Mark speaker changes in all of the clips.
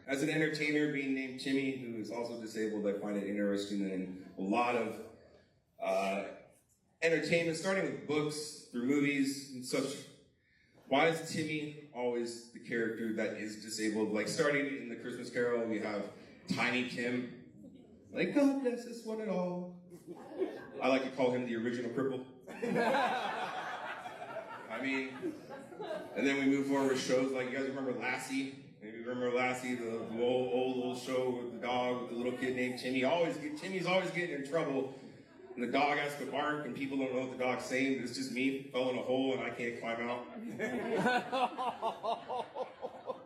Speaker 1: As an entertainer, being named Timmy, who is also disabled, I find it interesting that in a lot of entertainment, starting with books, through movies and such, why is Timmy always the character that is disabled? Like starting in the Christmas Carol, we have Tiny Tim, like God bless us one and all. I like to call him the original cripple. I mean, and then we move forward with shows like, you guys remember Lassie? Maybe you remember Lassie, the old show with the dog with the little kid named Timmy. Timmy's always getting in trouble, and the dog has to bark, and people don't know what the dog's saying. It's just me fell in a hole and I can't climb out.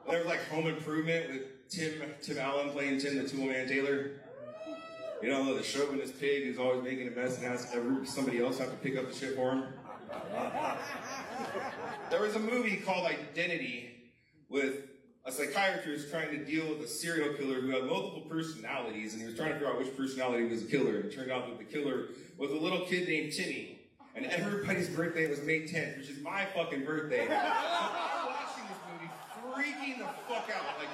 Speaker 1: There was like Home Improvement with Tim Allen playing Tim the Toolman Taylor. You know, the chauvinist pig who's always making a mess and has somebody else have to pick up the shit for him. There was a movie called Identity with a psychiatrist trying to deal with a serial killer who had multiple personalities, and he was trying to figure out which personality was the killer. And it turned out that the killer was a little kid named Timmy. And everybody's birthday was May 10th, which is my fucking birthday. So I'm watching this movie, freaking the fuck out. Like,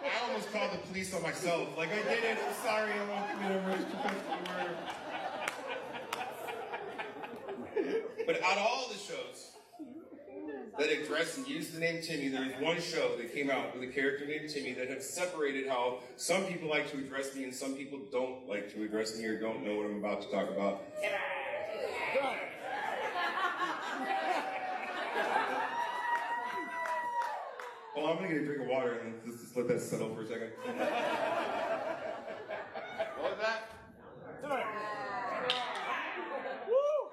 Speaker 1: I almost called the police on myself. Like, I did it, I'm sorry, I won't commit a murder. But out of all the shows that addressed and used the name Timmy, there was one show that came out with a character named Timmy that had separated how some people like to address me and some people don't like to address me or don't know what I'm about to talk about. Well, I'm gonna get a drink of water and just let that settle for a second. What was that?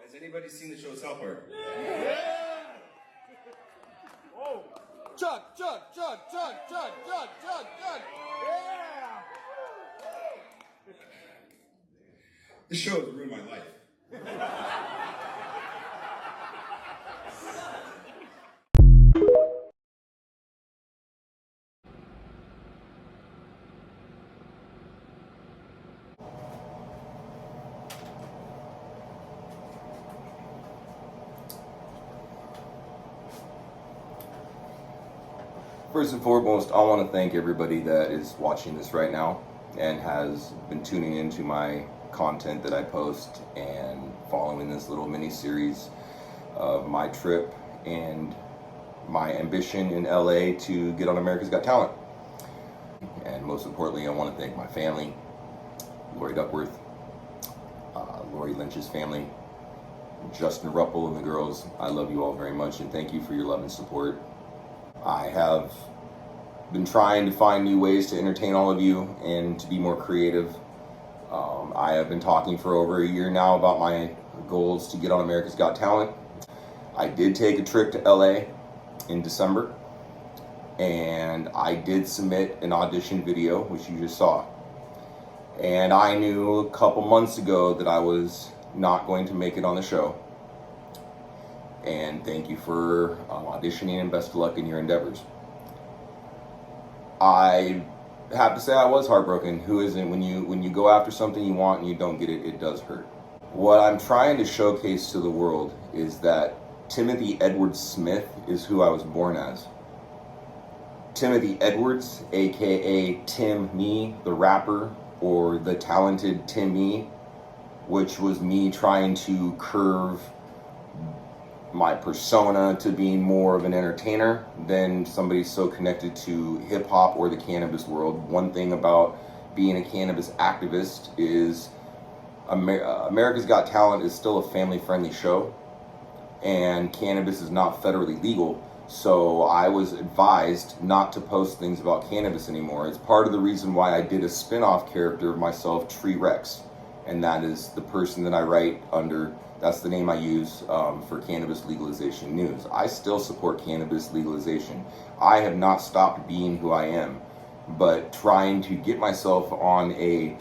Speaker 1: Has anybody seen the show South Park?
Speaker 2: Yeah! Whoa! Chug! Yeah!
Speaker 1: This show has ruined my life.
Speaker 3: First and foremost, I want to thank everybody that is watching this right now and has been tuning into my content that I post and following this little mini-series of my trip and my ambition in LA to get on America's Got Talent. And most importantly, I want to thank my family, Lori Duckworth, Lori Lynch's family, Justin Ruppel and the girls. I love you all very much and thank you for your love and support. I have been trying to find new ways to entertain all of you and to be more creative. I have been talking for over a year now about my goals to get on America's Got Talent. I did take a trip to LA in December, and I did submit an audition video, which you just saw. And I knew a couple months ago that I was not going to make it on the show. And thank you for auditioning and best of luck in your endeavors. I have to say I was heartbroken. Who isn't? When you go after something you want and you don't get it, it does hurt. What I'm trying to showcase to the world is that Timothy Edward Smith is who I was born as. Timothy Edwards, aka Timmy, the rapper, or the talented Timmy, which was me trying to curve my persona to being more of an entertainer than somebody so connected to hip-hop or the cannabis world. One thing about being a cannabis activist is America's Got Talent is still a family-friendly show, and cannabis is not federally legal, so I was advised not to post things about cannabis anymore. It's part of the reason why I did a spin-off character of myself, Tree Rex, and that is the person that I write under. That's the name I use for cannabis legalization news. I still support cannabis legalization. I have not stopped being who I am, but trying to get myself on a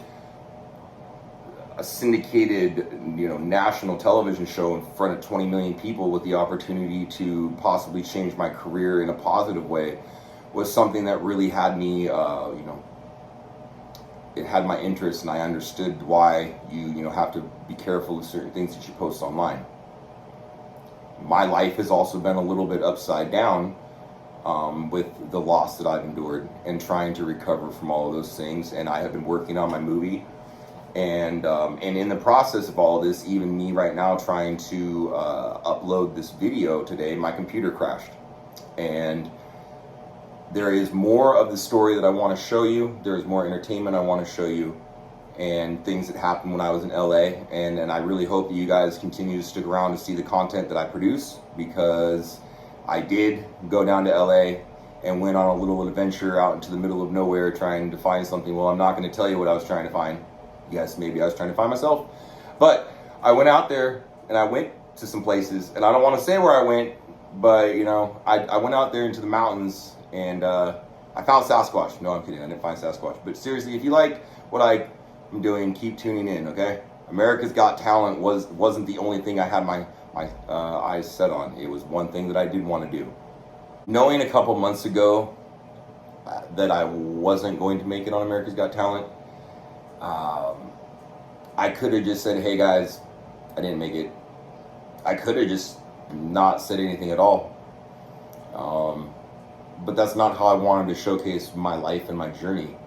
Speaker 3: syndicated, national television show in front of 20 million people with the opportunity to possibly change my career in a positive way was something that really had me, it had my interest, and I understood why you have to be careful with certain things that you post online. My life has also been a little bit upside down with the loss that I've endured and trying to recover from all of those things. And I have been working on my movie. And in the process of all of this, even me right now trying to upload this video today, my computer crashed. And there is more of the story that I want to show you. There's more entertainment I want to show you, and things that happened when I was in LA. And I really hope that you guys continue to stick around to see the content that I produce, because I did go down to LA and went on a little adventure out into the middle of nowhere trying to find something. Well, I'm not going to tell you what I was trying to find. Yes, maybe I was trying to find myself. But I went out there and I went to some places, and I don't want to say where I went, but you know, I went out there into the mountains and I found Sasquatch. No, I'm kidding, I didn't find Sasquatch. But seriously, if you like what I'm doing, keep tuning in, okay? America's Got Talent wasn't the only thing I had my eyes set on. It was one thing that I did want to do. Knowing a couple months ago that I wasn't going to make it on America's Got Talent, I could have just said, hey guys, I didn't make it. I could have just not said anything at all. But that's not how I wanted to showcase my life and my journey,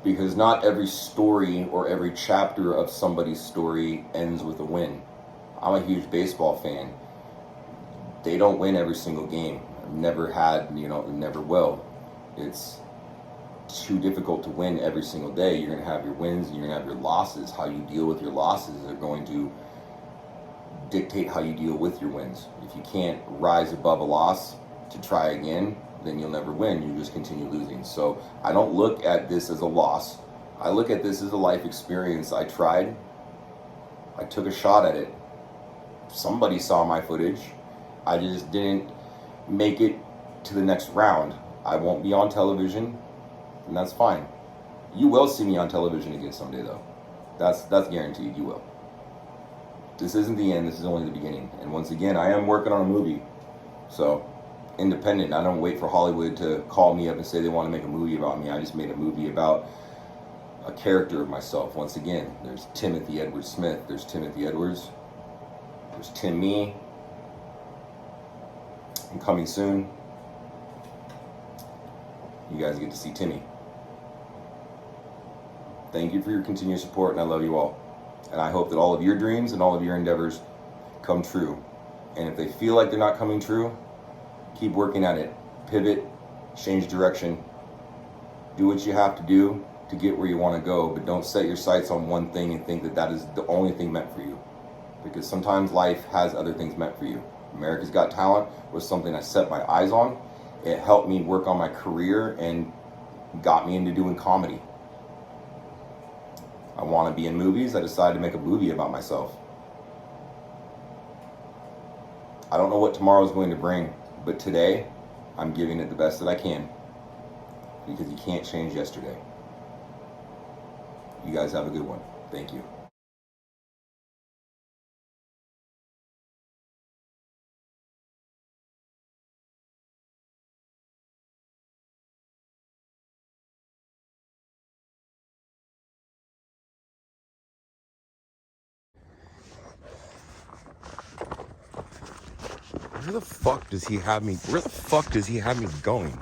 Speaker 3: because not every story or every chapter of somebody's story ends with a win. I'm a huge baseball fan. They don't win every single game. I've never had, never will. It's too difficult to win every single day. You're going to have your wins and you're going to have your losses. How you deal with your losses are going to dictate how you deal with your wins. If you can't rise above a loss to try again, then you'll never win. You just continue losing. So I don't look at this as a loss. I look at this as a life experience. I tried. I took a shot at it. Somebody saw my footage. I just didn't make it to the next round. I won't be on television, and that's fine. You will see me on television again someday, though. That's guaranteed. You will. This isn't the end. This is only the beginning. And once again, I am working on a movie. So, independent. I don't wait for Hollywood to call me up and say they want to make a movie about me. I just made a movie about a character of myself. Once again, there's Timothy Edward Smith. There's Timothy Edwards. There's Timmy. And coming soon, you guys get to see Timmy. Thank you for your continued support, and I love you all. And I hope that all of your dreams and all of your endeavors come true. And if they feel like they're not coming true, keep working at it. Pivot, change direction. Do what you have to do to get where you want to go, but don't set your sights on one thing and think that that is the only thing meant for you. Because sometimes life has other things meant for you. America's Got Talent was something I set my eyes on. It helped me work on my career and got me into doing comedy. I want to be in movies. I decided to make a movie about myself. I don't know what tomorrow's going to bring, but today I'm giving it the best that I can, because you can't change yesterday. You guys have a good one. Thank you.
Speaker 4: Where the fuck does he have me going?